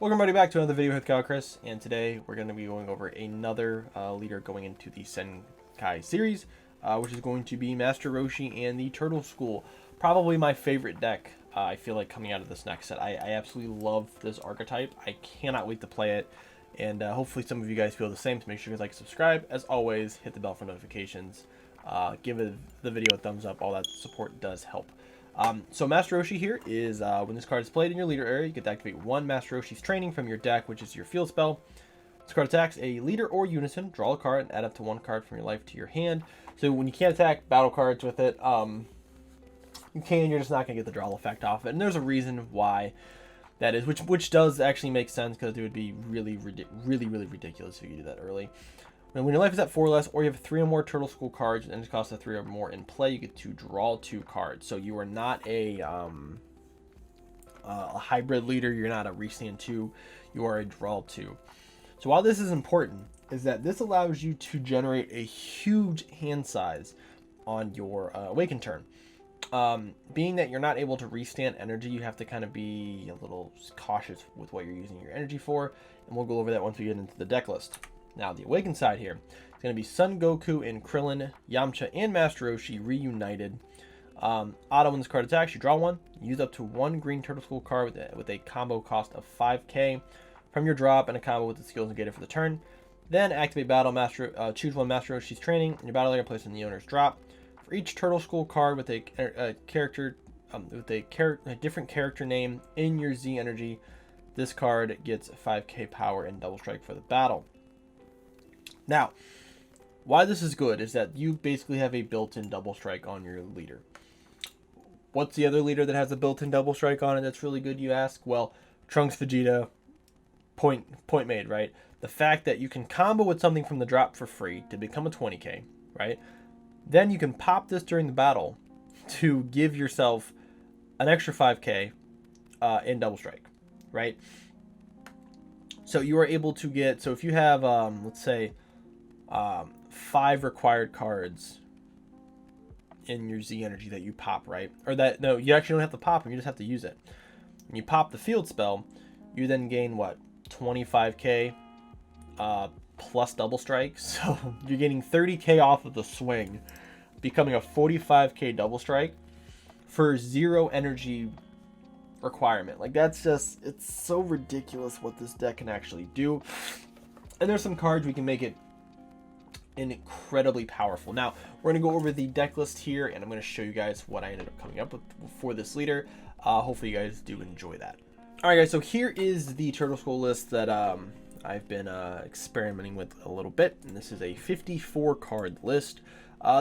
Welcome everybody back to another video with Chris, and today we're going to be going over another leader going into the Zenkai series, which is going to be Master Roshi and the Turtle School. Probably my favorite deck, I feel like, coming out of this next set. I absolutely love this archetype. I cannot wait to play it, and hopefully some of you guys feel the same. So make sure you guys like, subscribe. As always, hit the bell for notifications. Give the video a thumbs up. All that support does help. So Master Roshi here is, when this card is played in your leader area, you get to activate one Master Roshi's Training from your deck, which is your field spell. This card attacks a leader or unison, draw a card, and add up to one card from your life to your hand. So when you can't attack battle cards with it, you can, you're just not going to get the draw effect off it. And there's a reason why that is, which does actually make sense, because it would be really ridiculous if you do that early. When your life is at 4 or less, or you have 3 or more Turtle School cards, and it costs 3 or more in play, you get to draw 2 cards. So you are not a hybrid leader. You're not a restand 2. You are a draw 2. So while this is important, is that this allows you to generate a huge hand size on your Awaken turn. Being that you're not able to restand energy, you have to kind of be a little cautious with what you're using your energy for, and we'll go over that once we get into the deck list. Now, the Awakened side here is going to be Son Goku and Krillin, Yamcha, and Master Roshi reunited. Auto, when this card attacks, you draw one. Use up to 1 green Turtle School card with a combo cost of 5k from your drop, and a combo with the skills negated for the turn. Then activate Battle Master. Choose one Master Roshi's Training in your battle area, place in the owner's drop. For each Turtle School card with a character with a different character name in your Z energy, this card gets 5k power and double strike for the battle. Now, why this is good is that you basically have a built-in double strike on your leader. What's the other leader that has a built-in double strike on it that's really good, you ask? Well, Trunks Vegeta, point made, right? The fact that you can combo with something from the drop for free to become a 20k, right? Then you can pop this during the battle to give yourself an extra 5k in double strike, right? So you are able to get, so if you have, let's say, 5 required cards in your Z energy that you pop, right? Or that, no, you actually don't have to pop them, you just have to use it. When you pop the field spell, you then gain what, 25k plus double strike. So you're getting 30k off of the swing, becoming a 45k double strike for 0 energy requirement. Like, that's just, it's so ridiculous what this deck can actually do. And there's some cards we can make it incredibly powerful. Now, we're going to go over the deck list here, and I'm going to show you guys what I ended up coming up with for this leader. Hopefully you guys do enjoy that. Alright guys, so here is the Turtle School list that I've been experimenting with a little bit, and this is a 54 card list.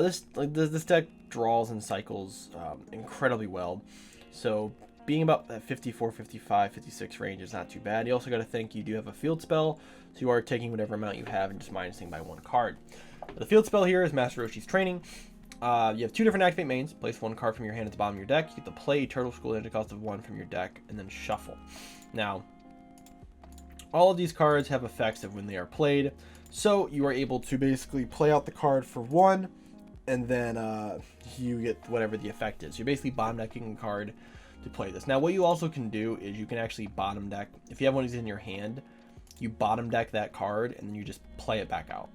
This deck draws and cycles incredibly well, so being about that 54, 55, 56 range is not too bad. You also got to think you do have a field spell, so you are taking whatever amount you have and just minusing by 1 card. The field spell here is Master Roshi's Training. You have 2 different activate mains. Place 1 card from your hand at the bottom of your deck. You get to play a Turtle School at a cost of 1 from your deck, and then shuffle. Now, all of these cards have effects of when they are played, so you are able to basically play out the card for 1, and then you get whatever the effect is. You're basically bottom decking a card to play this. Now, what you also can do is you can actually bottom deck, if you have one of these in your hand, you bottom deck that card and then you just play it back out.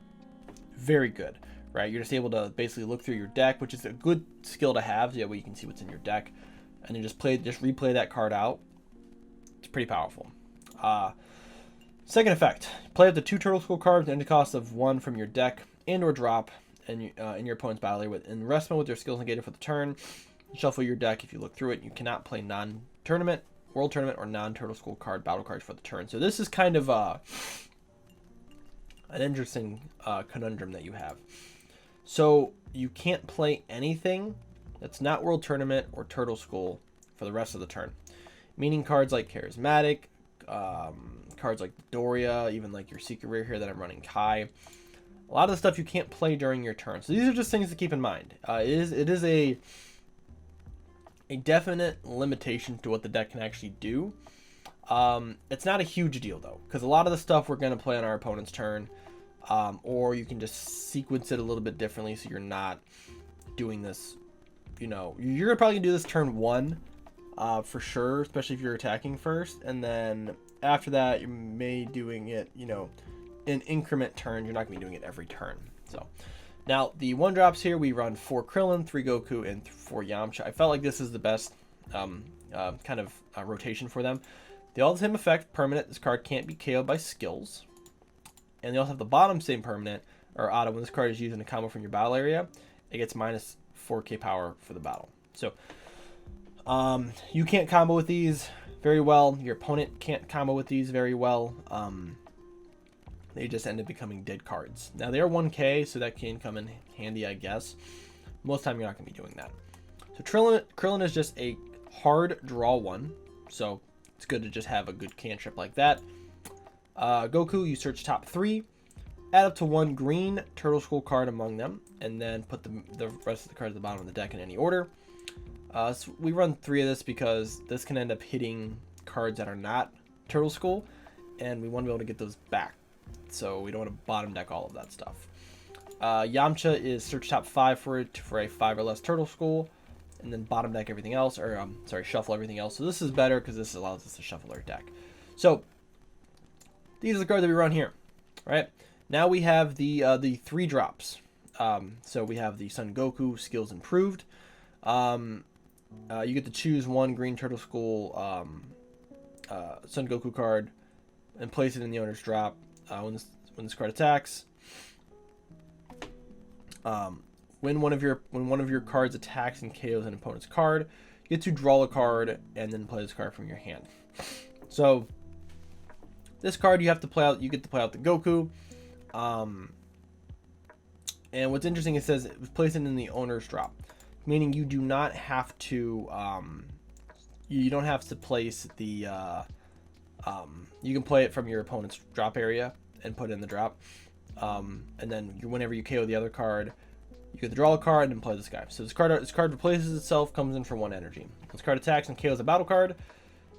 Very good, right? You're just able to basically look through your deck, which is a good skill to have, so that way you can see what's in your deck, and then just replay that card out. It's pretty powerful. Second effect, play up to 2 Turtle School cards at the cost of 1 from your deck and or drop in your opponent's battle area and rest mode with their skills negated for the turn. Shuffle your deck if you look through it. You cannot play non-tournament, world tournament, or non-Turtle School card battle cards for the turn. So this is kind of an interesting conundrum that you have. So you can't play anything that's not world tournament or Turtle School for the rest of the turn. Meaning cards like Charismatic, cards like Doria, even like your Secret Rare here that I'm running Kai. A lot of the stuff you can't play during your turn. So these are just things to keep in mind. It is a definite limitation to what the deck can actually do. It's not a huge deal though, because a lot of the stuff we're going to play on our opponent's turn, or you can just sequence it a little bit differently so you're not doing this, you know, you're probably going to do this turn 1 for sure, especially if you're attacking first, and then After that, you may doing it, you know, in increment turns. You're not going to be doing it every turn. So now the 1-drops here, we run 4 Krillin, 3 Goku, and 4 Yamcha. I felt like this is the best kind of rotation for them. They all have the same effect, permanent. This card can't be KO'd by skills. And they also have the bottom same permanent, or auto. When this card is used in a combo from your battle area, it gets minus 4k power for the battle. So you can't combo with these very well. Your opponent can't combo with these very well. They just end up becoming dead cards. Now they are 1k, so that can come in handy, I guess. Most of the time you're not going to be doing that. So Krillin is just a hard draw one, so it's good to just have a good cantrip like that. Goku, you search top 3, add up to 1 green Turtle Skull card among them, and then put the rest of the cards at the bottom of the deck in any order. So we run 3 of this because this can end up hitting cards that are not Turtle Skull, and we want to be able to get those back. So we don't want to bottom deck all of that stuff. Yamcha is search top 5 for a 5 or less Turtle Skull, and then bottom deck everything else, or shuffle everything else. So this is better because this allows us to shuffle our deck. So these are the cards that we run here, right? Now we have the 3-drops. So we have the Son Goku skills improved. You get to choose 1 green Turtle Skull Son Goku card and place it in the owner's drop. When this card attacks, when one of your cards attacks and KOs an opponent's card, you get to draw a card and then play this card from your hand. So this card you have to play out. You get to play out the Goku. And what's interesting, it says it was placed in the owner's drop, meaning you do not have to. You don't have to place the. You can play it from your opponent's drop area and put it in the drop. And then whenever you KO the other card, you get to draw a card and play this guy. So this card replaces itself, comes in for 1 energy. This card attacks and KOs a battle card.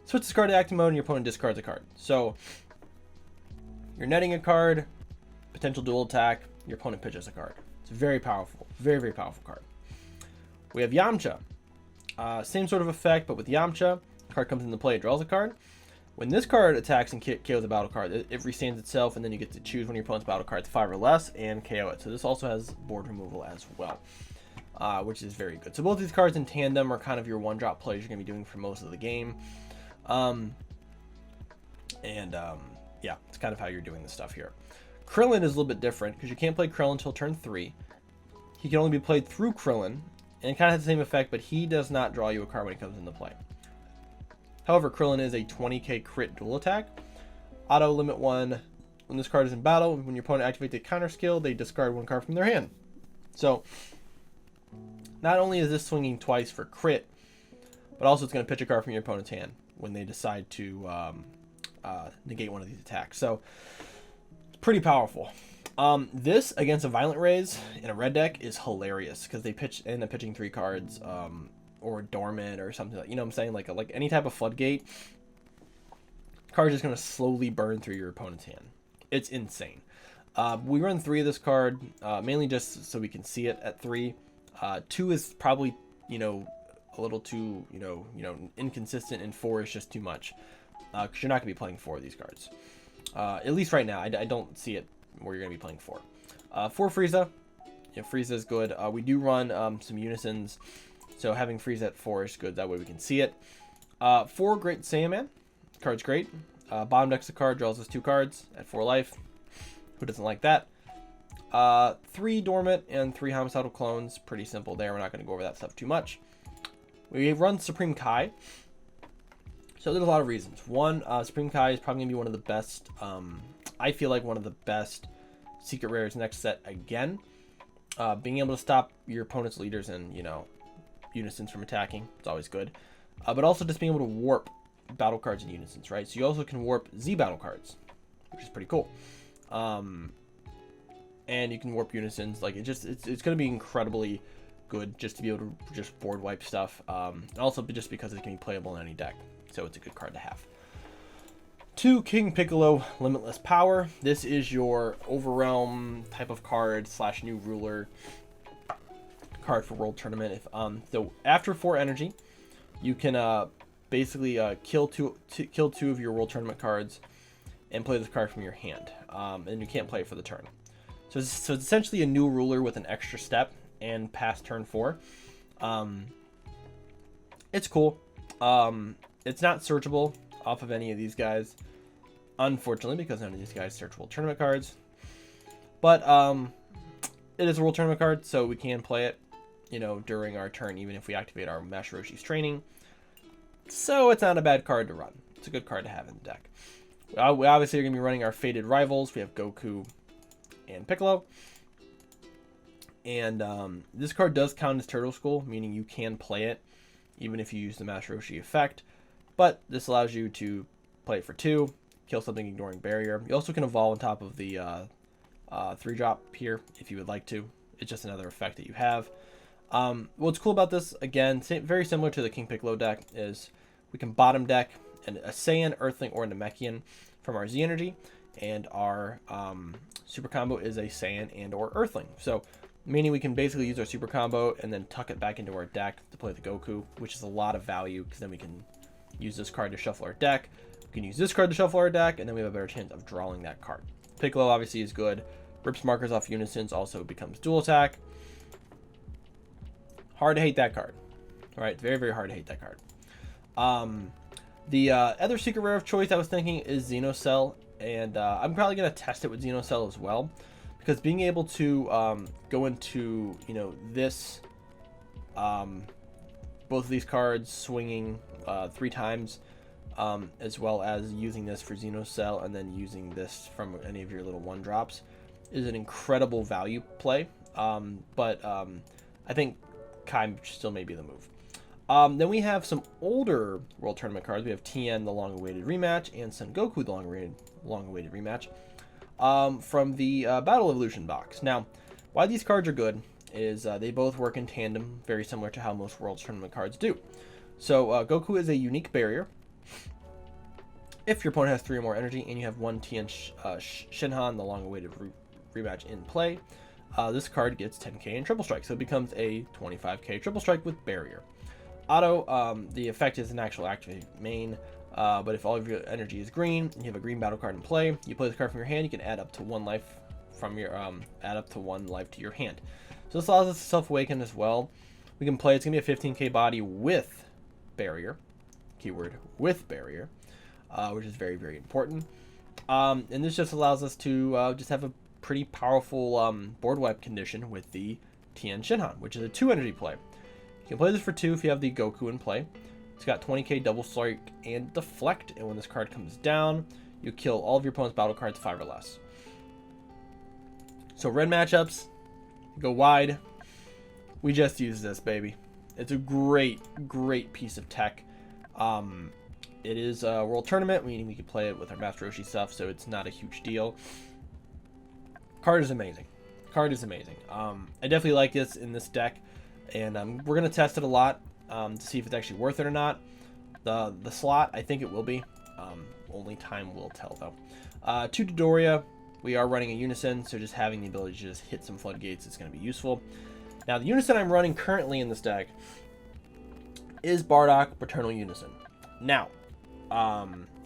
Switch this card to active mode and your opponent discards a card. So you're netting a card, potential dual attack, your opponent pitches a card. It's very powerful, very, very powerful card. We have Yamcha. Same sort of effect, but with Yamcha, card comes into play, it draws a card. When this card attacks and KOs a battle card, it restands itself, and then you get to choose one of your opponent's battle cards, 5 or less, and KO it. So this also has board removal as well, which is very good. So both these cards in tandem are kind of your 1-drop plays you're going to be doing for most of the game. Yeah, it's kind of how you're doing this stuff here. Krillin is a little bit different because you can't play Krillin until turn 3. He can only be played through Krillin, and it kind of has the same effect, but he does not draw you a card when he comes into play. However, Krillin is a 20k crit dual attack. Auto limit 1. When this card is in battle, when your opponent activates a counter skill, they discard 1 card from their hand. So, not only is this swinging twice for crit, but also it's going to pitch a card from your opponent's hand when they decide to negate one of these attacks. So, it's pretty powerful. This against a Violent Rays in a red deck is hilarious because they end up pitching 3 cards. Or dormant or something like, you know what I'm saying, like any type of floodgate, card's just going to slowly burn through your opponent's hand. It's insane. We run 3 of this card, mainly just so we can see it at 3. 2 is probably, a little too, inconsistent, and 4 is just too much, because you're not going to be playing 4 of these cards. At least right now, I don't see it where you're going to be playing 4. 4 Frieza. Yeah, Frieza is good. We do run some unisons. So having Frieza at 4 is good. That way we can see it. 4 Great Saiyaman. Card's great. Bottom deck's a card. Draws us 2 cards at 4 life. Who doesn't like that? 3 Dormant and 3 Homicidal Clones. Pretty simple there. We're not going to go over that stuff too much. We run Supreme Kai. So there's a lot of reasons. One, Supreme Kai is probably going to be one of the best, I feel like one of the best secret rares next set again. Being able to stop your opponent's leaders and, unisons from attacking, it's always good. But also just being able to warp battle cards in unisons, right? So you also can warp Z battle cards, which is pretty cool. And you can warp unisons. Like it's going to be incredibly good just to be able to just board wipe stuff. And also just because it can be playable in any deck, so it's a good card to have. 2 King Piccolo Limitless Power. This is your Overrealm type of card / New Ruler card for World Tournament. So after 4 energy, you can basically kill two of your World Tournament cards and play this card from your hand. And you can't play it for the turn. So it's essentially a new ruler with an extra step and past turn 4. It's cool. It's not searchable off of any of these guys, unfortunately, because none of these guys search World Tournament cards. But it is a World Tournament card, so we can play it, you know, during our turn, even if we activate our Master Roshi's training. So it's not a bad card to run. It's a good card to have in the deck. We obviously are going to be running our Fated Rivals. We have Goku and Piccolo. And this card does count as Turtle School, meaning you can play it even if you use the Master Roshi effect. But this allows you to play it for 2, kill something ignoring barrier. You also can evolve on top of the 3-drop here if you would like to. It's just another effect that you have. What's cool about this, again, very similar to the King Piccolo deck, is we can bottom deck a Saiyan, Earthling, or Namekian from our Z Energy, and our super combo is a Saiyan and or Earthling. So meaning we can basically use our super combo and then tuck it back into our deck to play the Goku, which is a lot of value because then we can use this card to shuffle our deck. We can use this card to shuffle our deck, and then we have a better chance of drawing that card. Piccolo obviously is good. Rips markers off unisons, also becomes dual attack. Hard to hate that card. All right, very, very hard to hate that card. The other secret rare of choice I was thinking is Xenocell, and I'm probably going to test it with Xenocell as well, because being able to go into, you know, this, both of these cards swinging 3 times, as well as using this for Xenocell and then using this from any of your little 1-drops is an incredible value play. But I think Kai still may be the move. Then we have some older World Tournament cards. We have Tien, the long-awaited rematch, and Son Goku, the long-awaited rematch, from the Battle Evolution box. Now, why these cards are good is they both work in tandem, very similar to how most World Tournament cards do. So Goku is a unique barrier. If your opponent has 3 or more energy and you have 1 Tien Shinhan, the long-awaited rematch in play, this card gets 10k in Triple Strike, so it becomes a 25k Triple Strike with barrier. Auto, the effect is an actual activate main, but if all of your energy is green and you have a green battle card in play, you play this card from your hand, you can add up to 1 life from your add up to 1 life to your hand. So this allows us to self-awaken as well. We can play, it's gonna be a 15k body with barrier, keyword with barrier, which is very, very important. And this just allows us to just have a pretty powerful board wipe condition with the Tien Shinhan, which is a 2 energy play. You can play this for 2 if you have the Goku in play. It's got 20k double strike and deflect, and when this card comes down, you kill all of your opponent's battle cards 5 or less. So red matchups, go wide. We just use this, baby. It's a great, great piece of tech. It is a World Tournament, meaning we can play it with our Master Roshi stuff, so it's not a huge deal. Card is amazing. Card is amazing. I definitely like this in this deck, and we're going to test it a lot to see if it's actually worth it or not. The slot, I think it will be. Only time will tell, though. 2 Dodoria. We are running a Unison, so just having the ability to just hit some floodgates is going to be useful. Now, the Unison I'm running currently in this deck is Bardock Paternal Unison. Now,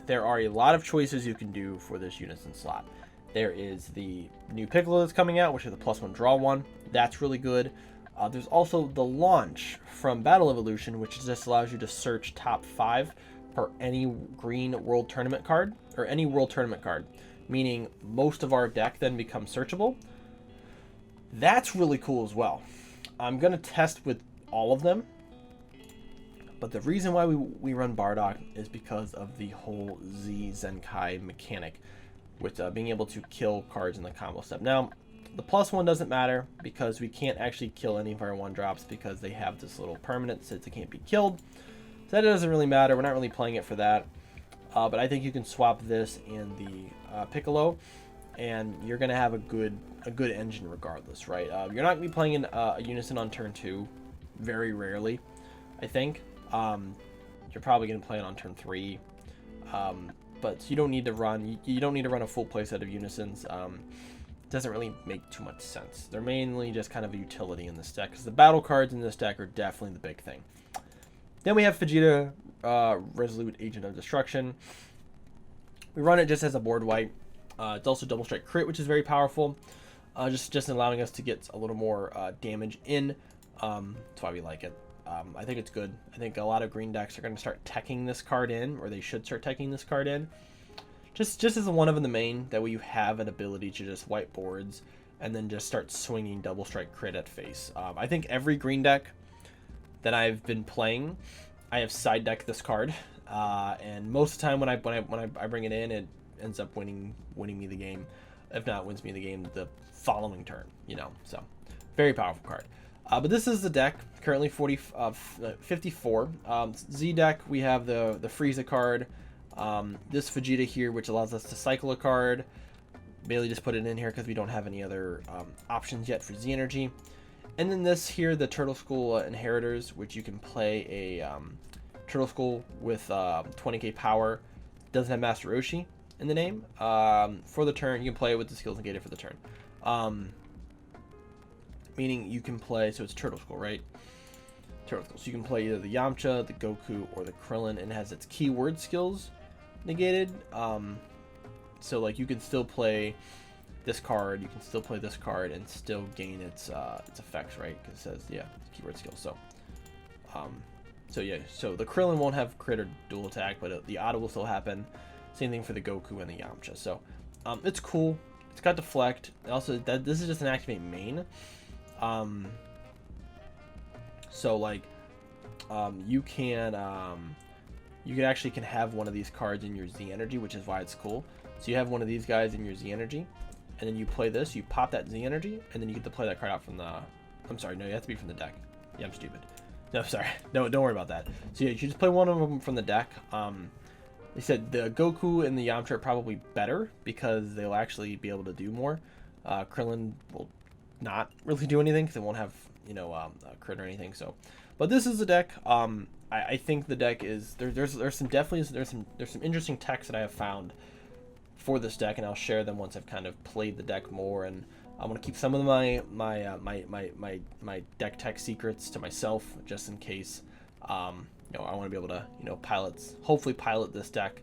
there are a lot of choices you can do for this Unison slot. There is the new Piccolo that's coming out, which is the +1 draw 1. That's really good. There's also the launch from Battle Evolution, which just allows you to search top 5 for any green World Tournament card, or any World Tournament card, meaning most of our deck then becomes searchable. That's really cool as well. I'm going to test with all of them, but the reason why we run Bardock is because of the whole Z Zenkai mechanic, with being able to kill cards in the combo step. Now, the +1 doesn't matter because we can't actually kill any of our 1-drops because they have this little permanent since it can't be killed. So that doesn't really matter. We're not really playing it for that. But I think you can swap this and the Piccolo, and you're going to have a good engine regardless, right? You're not going to be playing in a Unison on turn 2, very rarely, I think. You're probably going to play it on turn 3. But you don't need to run. You don't need to run a full playset of Unisons. Doesn't really make too much sense. They're mainly just kind of a utility in this deck, because the battle cards in this deck are definitely the big thing. Then we have Vegeta Resolute Agent of Destruction. We run it just as a board wipe. It's also double strike crit, which is very powerful. Just allowing us to get a little more damage in. That's why we like it. I think it's good. I think a lot of green decks are going to start teching this card in, or they should start teching this card in. Just as a one of in the main, that way you have an ability to just wipe boards and then just start swinging double strike crit at face. I think every green deck that I've been playing, I have side decked this card, and most of the time when I bring it in, it ends up winning me the game. If not, wins me the game the following turn. You know, so very powerful card. But this is the deck currently 54. Z deck, we have the Frieza card. This Vegeta here, which allows us to cycle a card. Bailey just put it in here because we don't have any other options yet for Z energy. And then this here, the Turtle School Inheritors, which you can play a Turtle School with 20k power. Doesn't have Master Roshi in the name. For the turn, you can play it with the skills negated for the turn. Meaning you can play, so it's Turtle School, right? Turtle School. So you can play either the Yamcha, the Goku, or the Krillin, and it has its keyword skills negated. So like you can still play this card, you can still play this card, and still gain its effects, right? Because it says, yeah, keyword skills. So yeah, so the Krillin won't have crit or dual attack, but the auto will still happen. Same thing for the Goku and the Yamcha. So it's cool. It's got deflect. Also, this is just an activate main. So like you can actually have one of these cards in your Z energy, which is why it's cool. So you have one of these guys in your Z energy, and then you play this, you pop that Z energy, and then you get to play that card out from the, I'm sorry, no, you have to be from the deck. Yeah, I'm stupid. No, sorry. No, don't worry about that. So yeah, you just play one of them from the deck. They said the Goku and the Yamcha are probably better because they'll actually be able to do more. Krillin will not really do anything because it won't have, you know, a crit or anything. So, but this is the deck. I think the deck is there's some interesting techs that I have found for this deck, and I'll share them once I've kind of played the deck more. And I want to keep some of my deck tech secrets to myself, just in case. You know, I want to be able to, you know, hopefully pilot this deck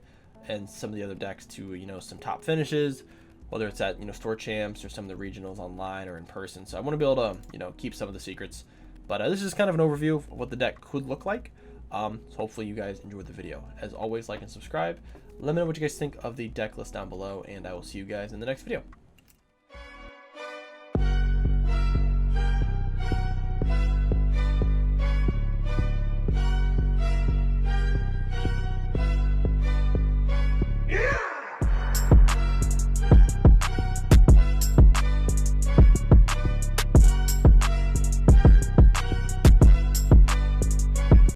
and some of the other decks to, you know, some top finishes, whether it's at, you know, store champs or some of the regionals online or in person. So I want to be able to, you know, keep some of the secrets. But this is kind of an overview of what the deck could look like. So hopefully you guys enjoyed the video. As always, like and subscribe. Let me know what you guys think of the deck list down below, and I will see you guys in the next video.